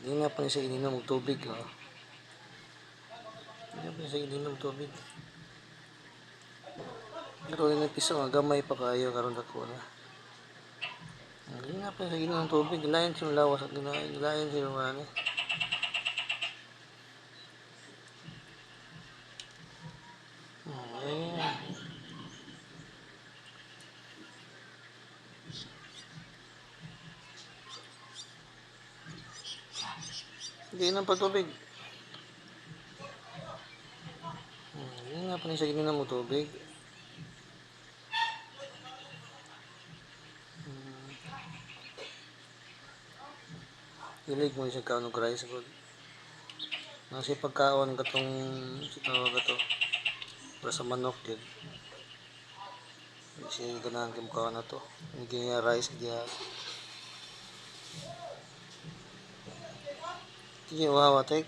Hindi na pa siya ininom og tubig. Oh. Hindi na pa siya ininom og tubig. Pero yung piso nga gamay pa kayo karon dako na. Hindi na pa siya ininom og tubig. Gilayan siya lawas at gilayan siya ano. Hindi na pa tubig. Hindi na pa siya ininom og tubig. Hilig mo siya kaon og rice good. Nasi pagkaon katong si tawag ato para sa manok din. Kasi ganahan kim kaon na to. Hindi rice dia. Sige, wawa tek.